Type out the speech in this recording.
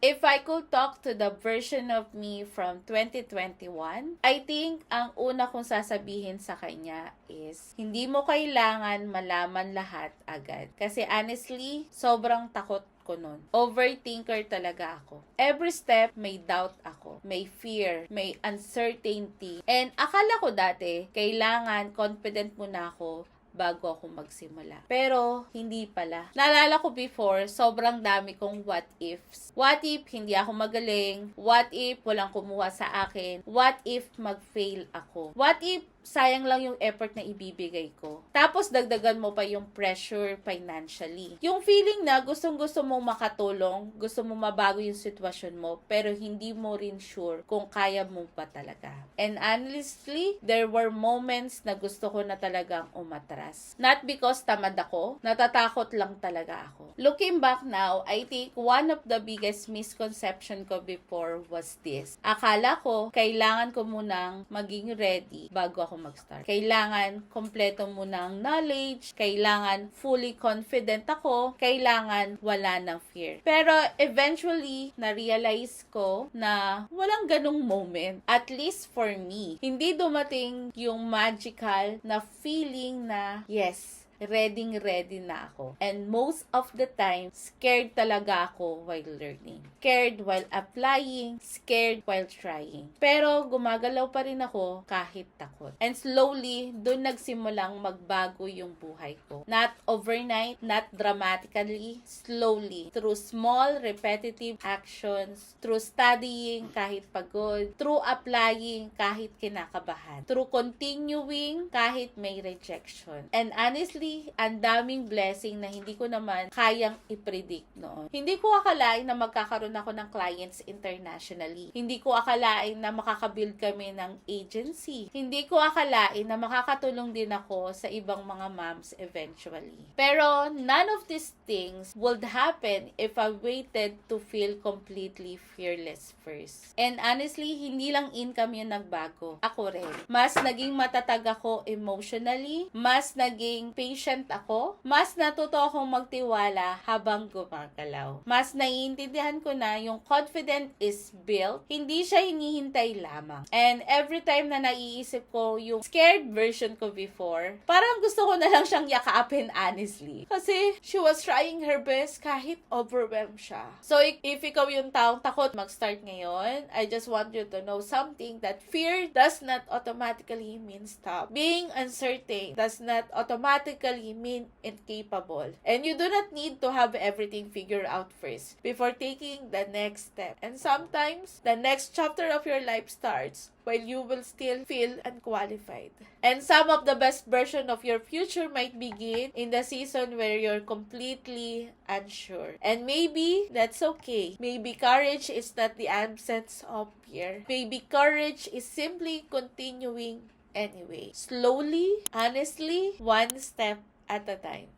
if I could talk to the version of me from 2021, I think ang una kong sasabihin sa kanya is, hindi mo kailangan malaman lahat agad. Kasi honestly, sobrang takot ko nun. Overthinker talaga ako. Every step, may doubt ako. May fear. May uncertainty. And akala ko dati, kailangan confident muna ako bago ako magsimula. Pero, hindi pala. Naalala ko before, sobrang dami kong what ifs. What if hindi ako magaling? What if walang kumuha sa akin? What if mag-fail ako? What if sayang lang yung effort na ibibigay ko? Tapos, dagdagan mo pa yung pressure financially. Yung feeling na gustong-gusto mong makatulong, gusto mo mabago yung sitwasyon mo, pero hindi mo rin sure kung kaya mo pa talaga. And honestly, there were moments na gusto ko na talagang umatras. Not because tamad ako, natatakot lang talaga ako. Looking back now, I think one of the biggest misconception ko before was this. Akala ko, kailangan ko munang maging ready bago ako mag-start. Kailangan kompleto muna ang knowledge, kailangan fully confident ako, kailangan wala ng fear. Pero eventually, na-realize ko na walang ganong moment. At least for me. Hindi dumating yung magical na feeling na, yes, ready na ako. And most of the time, scared talaga ako while learning. Scared while applying, scared while trying. Pero gumagalaw pa rin ako kahit takot. And slowly, doon nagsimulang magbago yung buhay ko. Not overnight, not dramatically, slowly. Through small, repetitive actions, through studying kahit pagod, through applying kahit kinakabahan, through continuing kahit may rejection. And honestly, ang daming blessing na hindi ko naman kayang i-predict noon. Hindi ko akalain na magkakaroon ako ng clients internationally. Hindi ko akalain na makakabuild kami ng agency. Hindi ko akalain na makakatulong din ako sa ibang mga moms eventually. Pero none of these things would happen if I waited to feel completely fearless first. And honestly, hindi lang income yung nagbago. Ako rin. Mas naging matatag ako emotionally, mas naging patient ako, mas natuto akong magtiwala habang gumagalaw. Mas naiintindihan ko na yung confident is built, hindi siya hinihintay lamang. And every time na naiisip ko yung scared version ko before, parang gusto ko na lang siyang yakapin honestly. Kasi she was trying her best kahit overwhelmed siya. So if ikaw yung taong takot mag-start ngayon, I just want you to know something, that fear does not automatically mean stop. Being uncertain does not automatically mean incapable. And you do not need to have everything figured out first before taking the next step. And sometimes, the next chapter of your life starts while you will still feel unqualified. And some of the best version of your future might begin in the season where you're completely unsure. And maybe that's okay. Maybe courage is not the absence of fear. Maybe courage is simply continuing anyway. Slowly, honestly, one step at a time.